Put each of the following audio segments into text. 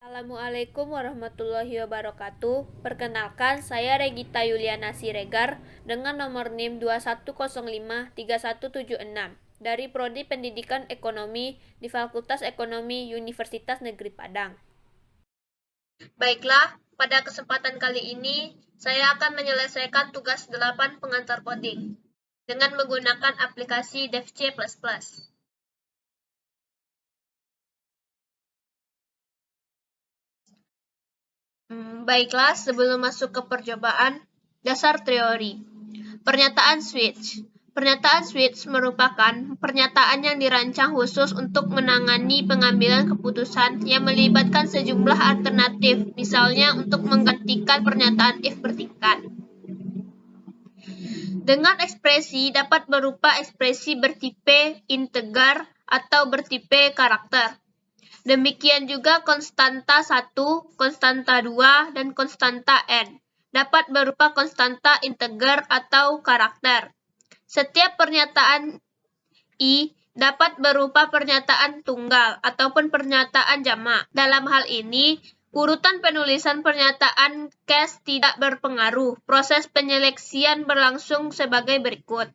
Assalamualaikum warahmatullahi wabarakatuh. Perkenalkan, saya Regita Yuliana Siregar dengan nomor NIM 21053176 dari Prodi Pendidikan Ekonomi di Fakultas Ekonomi Universitas Negeri Padang. Baiklah, pada kesempatan kali ini saya akan menyelesaikan tugas 8 pengantar coding dengan menggunakan aplikasi DevC++. Baiklah, sebelum masuk ke percobaan, dasar teori. Pernyataan switch. Pernyataan switch merupakan pernyataan yang dirancang khusus untuk menangani pengambilan keputusan yang melibatkan sejumlah alternatif, misalnya untuk menggantikan pernyataan if bertingkat. Dengan ekspresi dapat berupa ekspresi bertipe integer atau bertipe karakter. Demikian juga konstanta 1, konstanta 2, dan konstanta n dapat berupa konstanta integer atau karakter. Setiap pernyataan I dapat berupa pernyataan tunggal ataupun pernyataan jamak. Dalam hal ini, urutan penulisan pernyataan case tidak berpengaruh. Proses penyeleksian berlangsung sebagai berikut.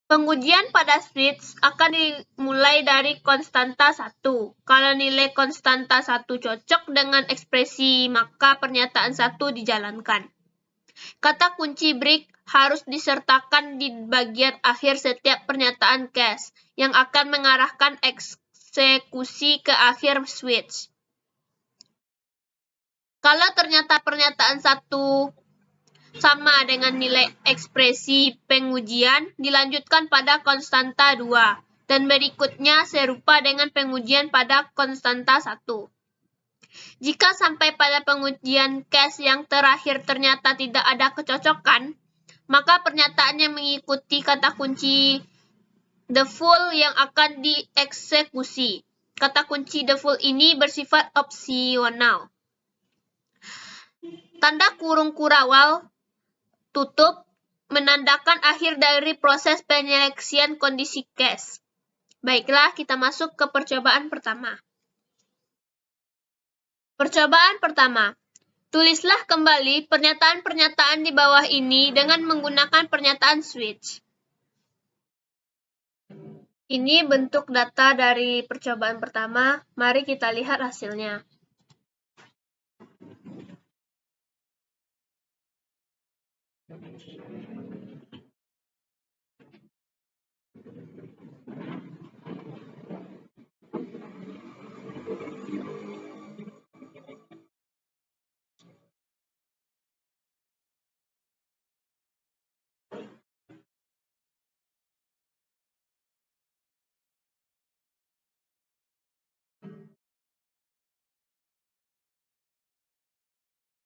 Pengujian pada switch akan dimulai dari konstanta 1. Kalau nilai konstanta 1 cocok dengan ekspresi, maka pernyataan 1 dijalankan. Kata kunci break harus disertakan di bagian akhir setiap pernyataan case yang akan mengarahkan eksekusi ke akhir switch. Kalau ternyata pernyataan 1 sama dengan nilai ekspresi pengujian, dilanjutkan pada konstanta 2, dan berikutnya serupa dengan pengujian pada konstanta 1. Jika sampai pada pengujian case yang terakhir ternyata tidak ada kecocokan, maka pernyataan yang mengikuti kata kunci the full yang akan dieksekusi. Kata kunci the full ini bersifat opsional. Tanda kurung kurawal tutup menandakan akhir dari proses penyeleksian kondisi case. Baiklah, kita masuk ke percobaan pertama. Percobaan pertama. Tulislah kembali pernyataan-pernyataan di bawah ini dengan menggunakan pernyataan switch. Ini bentuk data dari percobaan pertama. Mari kita lihat hasilnya.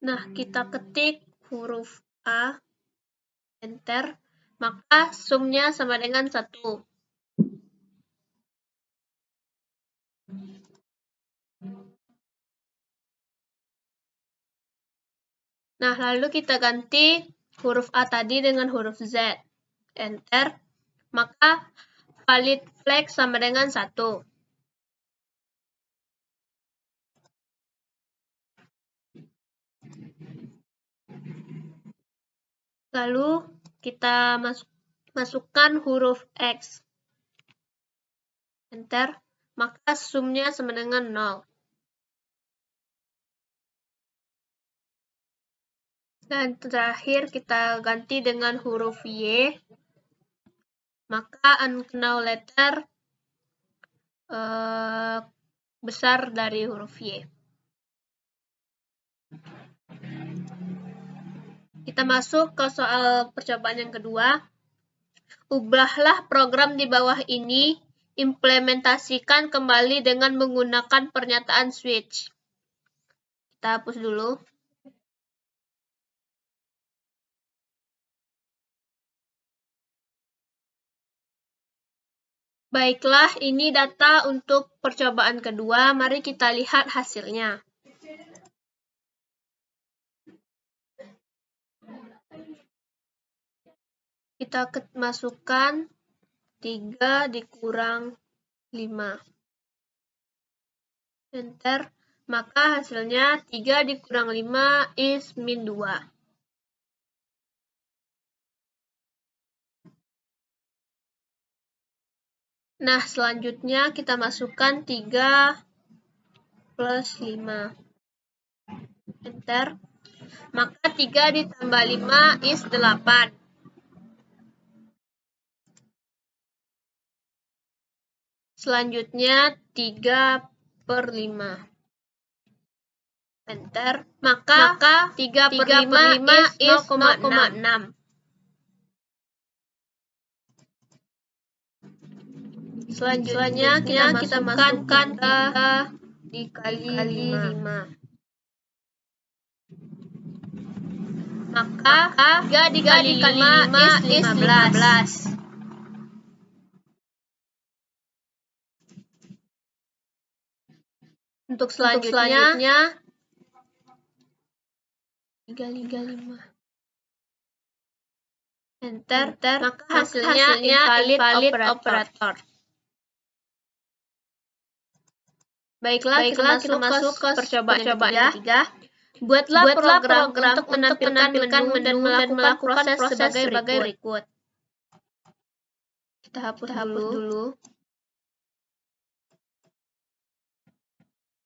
Nah, kita ketik huruf A, enter, maka sumnya sama dengan 1. Nah, lalu kita ganti huruf A tadi dengan huruf Z. Enter, maka valid flag sama dengan 1. Lalu kita masukkan huruf X. Enter, maka sumnya sama dengan 0. Dan terakhir kita ganti dengan huruf Y, maka unknown letter besar dari huruf Y. Kita masuk ke soal percobaan yang kedua. Ubahlah program di bawah ini, implementasikan kembali dengan menggunakan pernyataan switch. Kita hapus dulu. Baiklah, ini data untuk percobaan kedua. Mari kita lihat hasilnya. Kita masukkan 3 dikurang 5. Enter. Maka hasilnya 3 dikurang 5 is min 2. Nah, selanjutnya kita masukkan 3 plus 5. Enter. Maka 3 ditambah 5 is 8. Selanjutnya 3 per 5. Enter. Maka 3 per 5 is 0,6. Selanjutnya kita masukkan 3 dikali 5. Maka 3 dikali 5 is 15. Untuk selanjutnya 3 kali 5. Enter. Maka hasilnya invalid operator. Baiklah, kita masuk ke percobaan ketiga. Buatlah program untuk menampilkan menu dan melakukan proses sebagai berikut. Kita hapus dulu.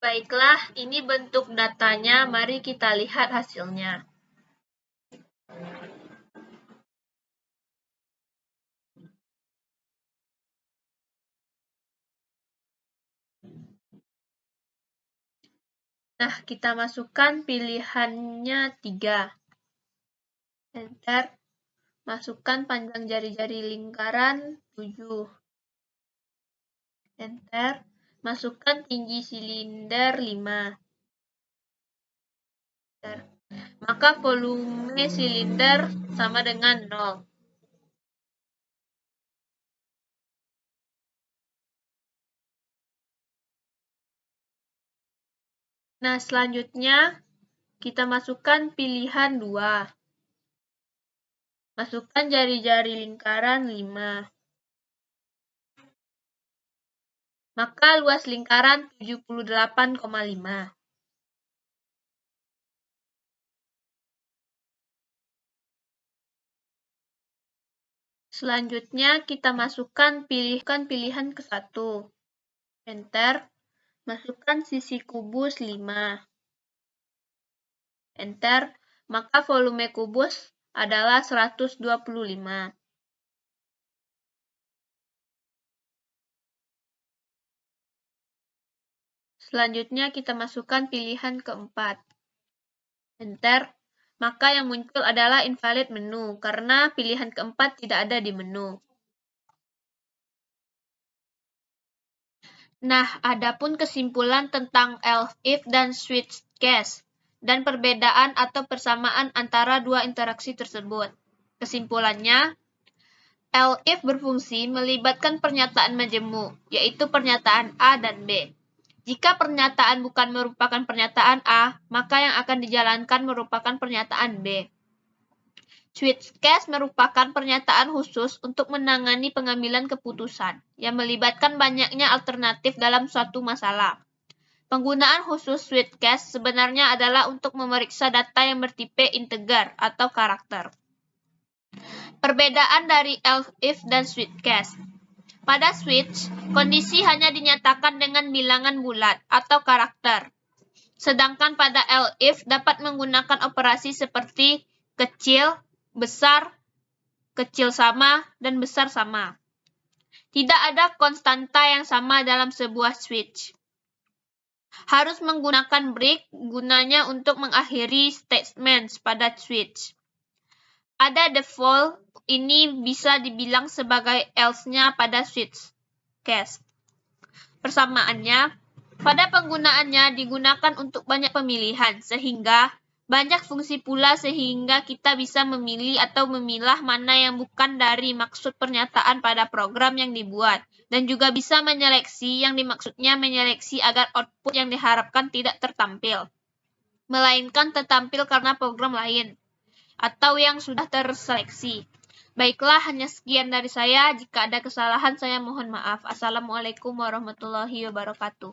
Baiklah, ini bentuk datanya. Mari kita lihat hasilnya. Nah, kita masukkan pilihannya 3. Enter. Masukkan panjang jari-jari lingkaran 7. Enter. Masukkan tinggi silinder 5. Enter. Maka volume silinder sama dengan 0. Nah, selanjutnya kita masukkan pilihan 2. Masukkan jari-jari lingkaran 5. Maka luas lingkaran 78,5. Selanjutnya kita masukkan pilihan ke-1. Enter. Masukkan sisi kubus 5. Enter. Maka volume kubus adalah 125. Selanjutnya kita masukkan pilihan ke-4. Enter. Maka yang muncul adalah invalid menu, karena pilihan ke-4 tidak ada di menu. Nah, adapun kesimpulan tentang else if dan switch case, dan perbedaan atau persamaan antara dua interaksi tersebut. Kesimpulannya, else if berfungsi melibatkan pernyataan majemuk, yaitu pernyataan A dan B. Jika pernyataan bukan merupakan pernyataan A, maka yang akan dijalankan merupakan pernyataan B. Switch case merupakan pernyataan khusus untuk menangani pengambilan keputusan yang melibatkan banyaknya alternatif dalam suatu masalah. Penggunaan khusus switch case sebenarnya adalah untuk memeriksa data yang bertipe integer atau karakter. Perbedaan dari else if dan switch case. Pada switch, kondisi hanya dinyatakan dengan bilangan bulat atau karakter. Sedangkan pada else if dapat menggunakan operasi seperti kecil, besar, kecil sama, dan besar sama. Tidak ada konstanta yang sama dalam sebuah switch. Harus menggunakan break gunanya untuk mengakhiri statements pada switch. Ada default, ini bisa dibilang sebagai else-nya pada switch case. Persamaannya, pada penggunaannya digunakan untuk banyak pemilihan, sehingga banyak fungsi pula sehingga kita bisa memilih atau memilah mana yang bukan dari maksud pernyataan pada program yang dibuat, dan juga bisa menyeleksi yang dimaksudnya menyeleksi agar output yang diharapkan tidak tertampil, melainkan tertampil karena program lain, atau yang sudah terseleksi. Baiklah, hanya sekian dari saya. Jika ada kesalahan, saya mohon maaf. Assalamualaikum warahmatullahi wabarakatuh.